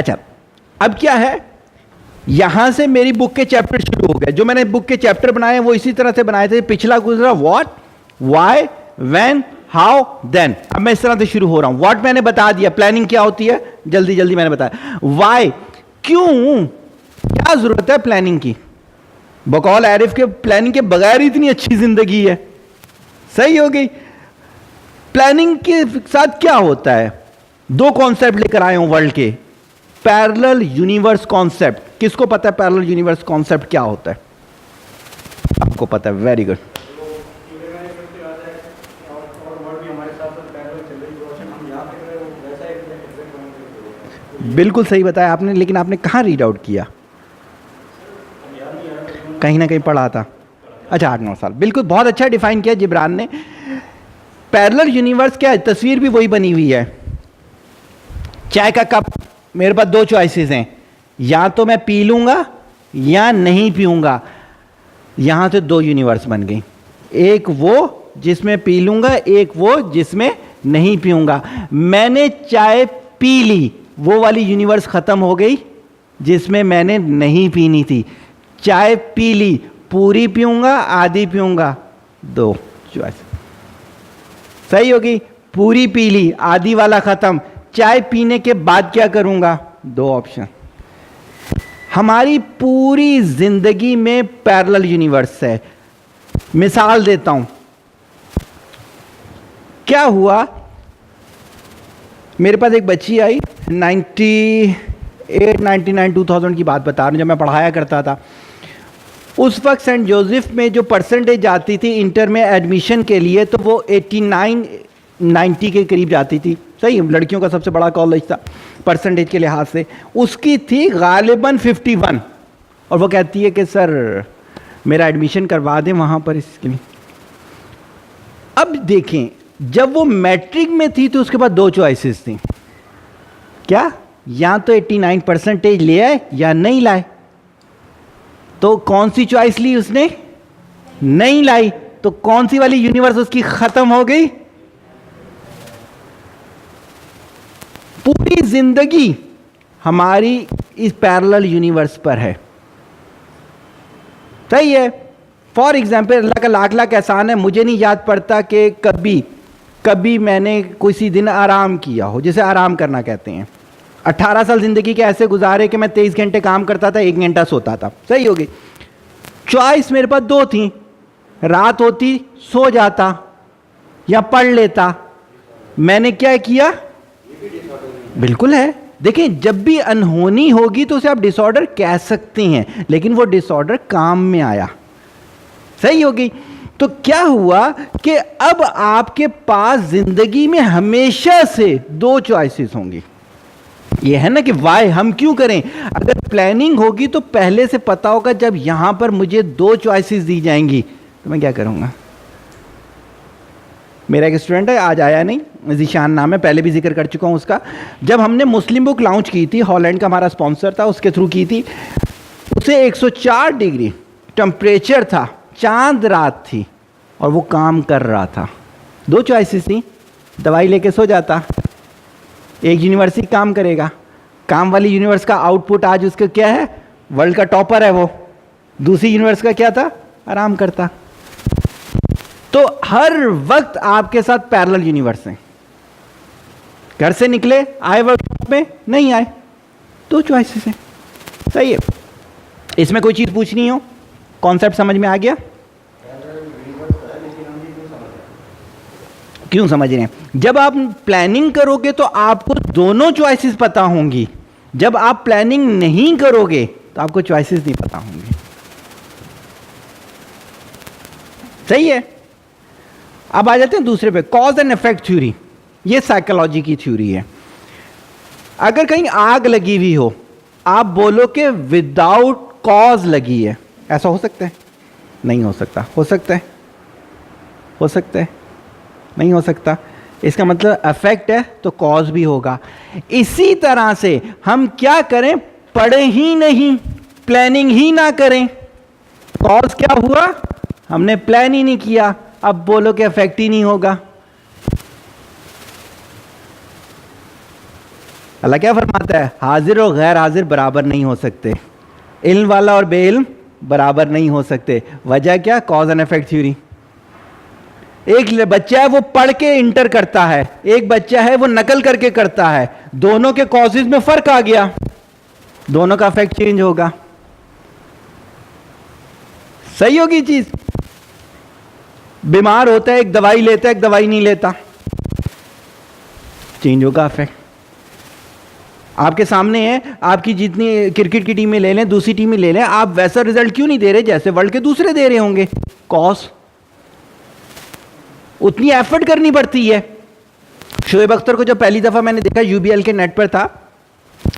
अच्छा, अब क्या है, यहां से मेरी बुक के चैप्टर शुरू हो गए। जो मैंने बुक के चैप्टर बनाए वो इसी तरह से बनाए थे। पिछला गुजरा what, why, when, how, then. अब मैं इस तरह से शुरू हो रहा हूं। व्हाट मैंने बता दिया, प्लानिंग क्या होती है जल्दी जल्दी मैंने बताया। व्हाई, क्यों, क्या जरूरत है प्लानिंग की। बकौल आरिफ के प्लानिंग के बगैर इतनी अच्छी जिंदगी है। सही हो गई। प्लानिंग के साथ क्या होता है, दो कॉन्सेप्ट लेकर आए हूं वर्ल्ड के। पैरेलल यूनिवर्स कॉन्सेप्ट, किसको पता है पैरेलल यूनिवर्स कॉन्सेप्ट क्या होता है? आपको पता है, वेरी गुड। बिल्कुल सही बताया आपने, लेकिन आपने कहां रीड आउट किया? कहीं ना कहीं पढ़ा था। अच्छा, 8-9 साल, बिल्कुल, बहुत अच्छा डिफाइन किया जिब्रान ने। पैरेलल यूनिवर्स क्या है, तस्वीर भी वही बनी हुई है। चाय का कप, मेरे पास दो चॉइसेस हैं, या तो मैं पी लूंगा या नहीं पीऊंगा। यहां से दो यूनिवर्स बन गई, एक वो जिसमें पी लूंगा, एक वो जिसमें नहीं पीऊंगा। मैंने चाय पी ली, वो वाली यूनिवर्स खत्म हो गई जिसमें मैंने नहीं पीनी थी। चाय पी ली, पूरी पीऊंगा आधी पीऊंगा, दो चॉइस। सही होगी। पूरी पी ली, आधी वाला खत्म। चाय पीने के बाद क्या करूंगा, दो ऑप्शन। हमारी पूरी जिंदगी में पैरेलल यूनिवर्स है। मिसाल देता हूं, क्या हुआ, मेरे पास एक बच्ची आई 98, 99, 2000 की बात बता रहा हूं, जब मैं पढ़ाया करता था। उस वक्त सेंट जोसेफ में जो परसेंटेज आती थी इंटर में एडमिशन के लिए, तो वो 89, 90 के करीब जाती थी। सही, लड़कियों का सबसे बड़ा कॉलेज था परसेंटेज के लिहाज से। उसकी थी गालिबन 51, और वो कहती है कि सर मेरा एडमिशन करवा दें वहां पर इसके लिए। अब देखें, जब वो मैट्रिक में थी तो उसके पास दो चॉइसेस थी, क्या, या तो 89 परसेंटेज ले आए या नहीं लाए। तो कौन सी चॉइस ली उसने, नहीं लाई। तो कौन सी वाली यूनिवर्स उसकी खत्म हो गई। पूरी जिंदगी हमारी इस पैरेलल यूनिवर्स पर है। सही है। फॉर एग्जाम्पल, अल्लाह का लाख लाख एहसान है, मुझे नहीं याद पड़ता कि कभी मैंने किसी दिन आराम किया हो, जिसे आराम करना कहते हैं। 18 साल जिंदगी के ऐसे गुजारे कि मैं 23 घंटे काम करता था, 1 घंटा सोता था। सही होगी। चॉइस मेरे पास दो थी, रात होती सो जाता या पढ़ लेता। मैंने क्या किया, बिल्कुल है। देखिए, जब भी अनहोनी होगी तो उसे आप डिसऑर्डर कह सकते हैं, लेकिन वो डिसऑर्डर काम में आया। सही होगी। तो क्या हुआ कि अब आपके पास जिंदगी में हमेशा से दो चॉइसेस होंगी। ये है ना कि वाई, हम क्यों करें। अगर प्लानिंग होगी तो पहले से पता होगा जब यहां पर मुझे दो चॉइसेस दी जाएंगी तो मैं क्या करूंगा। मेरा एक स्टूडेंट है, आज आया नहीं, ज़ीशान नाम है, पहले भी जिक्र कर चुका हूं उसका। जब हमने मुस्लिम बुक लॉन्च की थी, हॉलैंड का हमारा स्पॉन्सर था, उसके थ्रू की थी। उसे 104 डिग्री टेम्परेचर था, चांद रात थी, और वो काम कर रहा था। दो चॉइसेस थी, दवाई लेके सो जाता, एक यूनिवर्स ही काम करेगा। काम वाली यूनिवर्स का आउटपुट आज उसका क्या है, वर्ल्ड का टॉपर है वो। दूसरी यूनिवर्स का क्या था, आराम करता। तो हर वक्त आपके साथ पैरेलल यूनिवर्स हैं। घर से निकले, आए वर्कशॉप में, नहीं आए, दो चॉइसेस हैं। सही है। इसमें कोई चीज पूछनी हो, कॉन्सेप्ट समझ में आ गया? क्यों समझ रहे हैं? जब आप प्लानिंग करोगे तो आपको दोनों चॉइसेस पता होंगी। जब आप प्लानिंग नहीं करोगे तो आपको चॉइसेस नहीं पता होंगे। सही है। अब आ जाते हैं दूसरे पे, कॉज एंड इफेक्ट थ्योरी। ये साइकोलॉजी की थ्योरी है। अगर कहीं आग लगी हुई हो, आप बोलो कि विदाउट कॉज लगी है, ऐसा हो सकता है? नहीं हो सकता। हो सकता है? हो सकता है? नहीं हो सकता। इसका मतलब इफेक्ट है तो कॉज भी होगा। इसी तरह से हम क्या करें, पढ़े ही नहीं, प्लानिंग ही ना करें, कॉज क्या हुआ, हमने प्लान ही नहीं किया, अब बोलो कि इफेक्ट ही नहीं होगा। अल्लाह क्या फरमाता है, हाजिर और गैर हाजिर बराबर नहीं हो सकते, इल्म वाला और बेइल्म बराबर नहीं हो सकते। वजह क्या, कॉज एंड इफेक्ट थ्योरी। एक बच्चा है वो पढ़ के इंटर करता है, एक बच्चा है वो नकल करके करता है, दोनों के कॉजेज में फर्क आ गया, दोनों का इफेक्ट चेंज होगा। सही होगी चीज। बीमार होता है, एक दवाई लेता है, एक दवाई नहीं लेता, चेंज होगा इफेक्ट। आपके सामने है, आपकी जितनी क्रिकेट की टीमें ले लें, दूसरी टीमें ले लें, आप वैसा रिजल्ट क्यों नहीं दे रहे जैसे वर्ल्ड के दूसरे दे रहे होंगे? कॉज, उतनी एफर्ट करनी पड़ती है। शोएब अख्तर को जब पहली दफा मैंने देखा, यूबीएल के नेट पर था,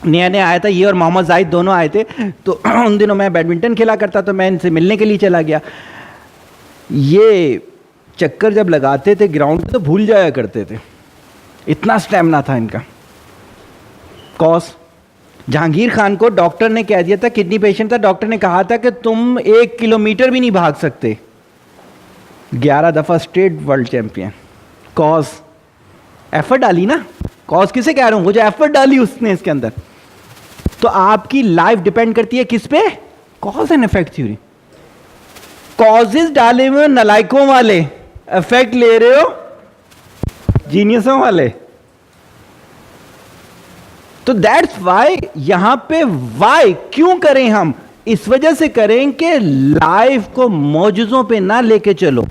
नया नया आया था, ये और मोहम्मद जाहिद दोनों आए थे, तो उन दिनों मैं बैडमिंटन खेला करता, तो मैं इनसे मिलने के लिए चला गया। ये चक्कर जब लगाते थे ग्राउंड पे तो भूल जाया करते थे, इतना स्टैमिना था इनका। कॉज, जहांगीर खान को डॉक्टर ने कह दिया था, किडनी पेशेंट था, डॉक्टर ने कहा था कि तुम 1 किलोमीटर भी नहीं भाग सकते, 11 दफा state world champion. Cause, effort डाली ना। कॉज किसे कह रहा हूं, वो जो एफर्ट डाली उसने इसके अंदर। तो आपकी लाइफ डिपेंड करती है किस पे, cause and effect theory. Causes डाले हुए नलायकों वाले, इफेक्ट ले रहे हो जीनियसों वाले। तो दैट्स वाई यहां पे वाई क्यों करें हम, इस वजह से करें कि लाइफ को मौजूजों पे ना लेके चलो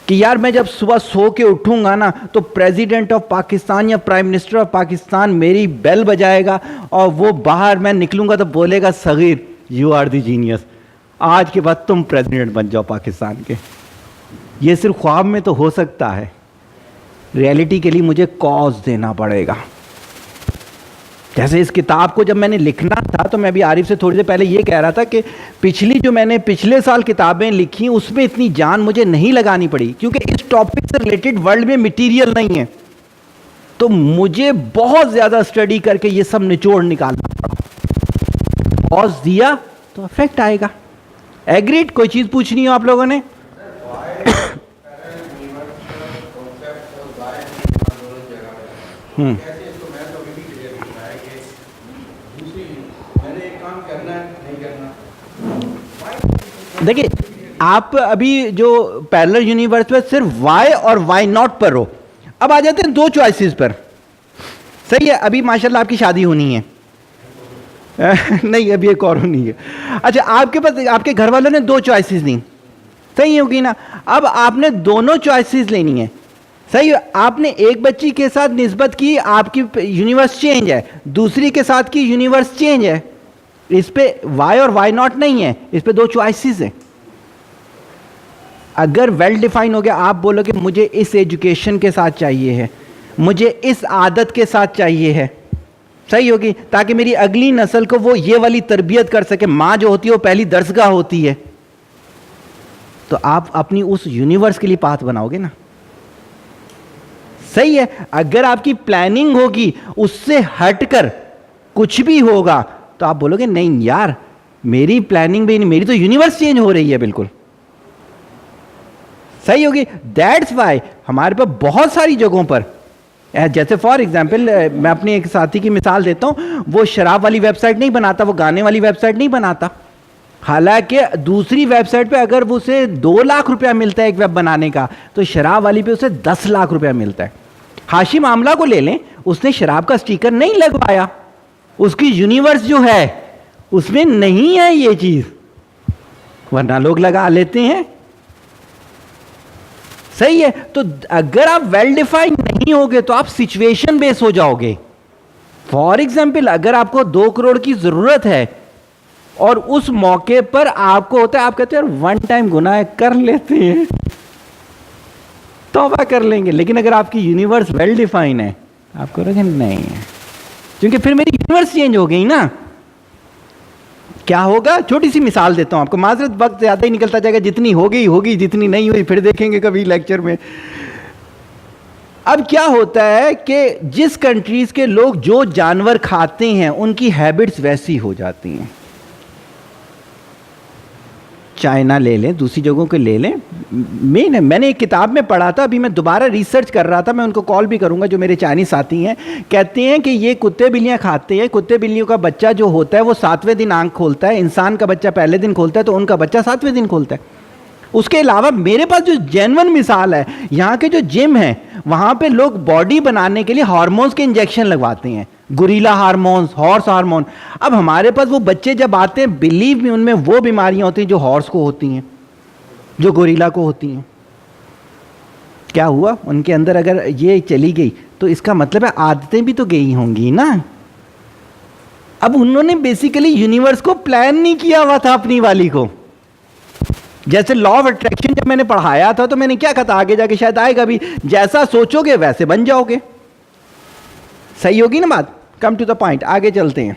कि यार मैं जब सुबह सो के उठूंगा ना तो प्रेसिडेंट ऑफ पाकिस्तान या प्राइम मिनिस्टर ऑफ पाकिस्तान मेरी बेल बजाएगा और वो बाहर मैं निकलूंगा तो बोलेगा, Sagir you are the genius, आज के बाद तुम प्रेसिडेंट बन जाओ पाकिस्तान के। ये सिर्फ ख्वाब में तो हो सकता है, रियलिटी के लिए मुझे कॉज देना पड़ेगा। जैसे इस किताब को जब मैंने लिखना था तो मैं भी आरिफ से थोड़ी देर पहले ये कह रहा था कि पिछली जो मैंने पिछले साल किताबें लिखी उसमें इतनी जान मुझे नहीं लगानी पड़ी, क्योंकि इस टॉपिक से रिलेटेड वर्ल्ड में मटेरियल नहीं है, तो मुझे बहुत ज़्यादा स्टडी करके ये सब निचोड़ निकालना पड़ा। कॉज दिया तो इफेक्ट आएगा। एग्रीड? कोई चीज़ पूछनी हो आप लोगों ने? देखिए, आप अभी जो पैरेलल यूनिवर्स में सिर्फ वाई और वाई नॉट पर हो। अब आ जाते हैं दो चॉइसेस पर। सही है, अभी माशाल्लाह आपकी शादी होनी है नहीं अभी एक और होनी है। अच्छा, आपके पास आपके घर वालों ने दो चॉइसेस दी, सही होगी ना? अब आपने दोनों चॉइसेस लेनी है। सही है, आपने एक बच्ची के साथ निस्बत की, आपकी यूनिवर्स चेंज है, दूसरी के साथ की यूनिवर्स चेंज है। इस पे वाई और वाई नॉट नहीं है, इस पे दो चॉइसेस है। अगर वेल डिफाइन हो गया, आप बोलोगे मुझे इस एजुकेशन के साथ चाहिए है, मुझे इस आदत के साथ चाहिए है, सही होगी, ताकि मेरी अगली नस्ल को वो ये वाली तरबियत कर सके। माँ जो होती है वो पहली दरसगाह होती है, तो आप अपनी उस यूनिवर्स के लिए पाथ बनाओगे ना। सही है, अगर आपकी प्लानिंग होगी उससे हटकर कुछ भी होगा तो आप बोलोगे नहीं यार, मेरी प्लानिंग भी नहीं, मेरी तो यूनिवर्स चेंज हो रही है बिल्कुल। सही होगी। दैट्स वाई हमारे पास बहुत सारी जगहों पर, जैसे फॉर एग्जाम्पल मैं अपने एक साथी की मिसाल देता हूं, वो शराब वाली वेबसाइट नहीं बनाता, वो गाने वाली वेबसाइट नहीं बनाता, हालांकि दूसरी वेबसाइट पे अगर वो उसे 2 लाख रुपया मिलता है एक वेब बनाने का, तो शराब वाली पे उसे 10 लाख रुपया मिलता है। हाशिम आमला को ले लें, उसने शराब का स्टिकर नहीं लगवाया, उसकी यूनिवर्स जो है उसमें नहीं है ये चीज, वरना लोग लगा लेते हैं। सही है, तो अगर आप वेल डिफाइन नहीं होगे तो आप सिचुएशन बेस हो जाओगे। फॉर एग्जाम्पल, अगर आपको 2 करोड़ की जरूरत है और उस मौके पर आपको होता है, आप कहते हैं वन टाइम गुनाह कर लेते हैं, तौबा कर लेंगे, लेकिन अगर आपकी यूनिवर्स वेल डिफाइन है आप करोगे नहीं है, क्योंकि फिर मेरी यूनिवर्स चेंज हो गई ना। क्या होगा, छोटी सी मिसाल देता हूं आपको, माजरत वक्त ज्यादा ही निकलता जाएगा, जितनी होगी होगी, जितनी नहीं हुई फिर देखेंगे कभी लेक्चर में। अब क्या होता है कि जिस कंट्रीज के लोग जो जानवर खाते हैं उनकी हैबिट्स वैसी हो जाती हैं। चाइना ले लें, दूसरी जगहों के ले लें, मेन है। मैंने एक किताब में पढ़ा था, अभी मैं दोबारा रिसर्च कर रहा था, मैं उनको कॉल भी करूंगा जो मेरे चाइनीज साथी हैं। कहते हैं कि ये कुत्ते बिल्लियां खाते हैं, कुत्ते बिल्लियों का बच्चा जो होता है वो 7वें दिन आंख खोलता है, इंसान का बच्चा पहले दिन खोलता है, तो उनका बच्चा 7वें दिन खोलता है। उसके अलावा मेरे पास जो जेन्युइन मिसाल है, यहाँ के जो जिम है वहाँ पे लोग बॉडी बनाने के लिए हार्मोन्स के इंजेक्शन लगवाते हैं, गुरीला हार्मोन्स, हॉर्स हार्मोन। अब हमारे पास वो बच्चे जब आते हैं, बिलीव में उनमें वो बीमारियां होती हैं जो हॉर्स को होती हैं, जो गोरिल्ला को होती हैं। क्या हुआ उनके अंदर? अगर ये चली गई तो इसका मतलब है आदतें भी तो गई होंगी ना। अब उन्होंने बेसिकली यूनिवर्स को प्लान नहीं किया हुआ था अपनी वाली को। जैसे लॉ ऑफ अट्रैक्शन जब मैंने पढ़ाया था तो मैंने क्या कहा था, आगे जाके शायद आएगा भी, जैसा सोचोगे वैसे बन जाओगे। सही होगी ना बात? कम टू द पॉइंट, आगे चलते हैं।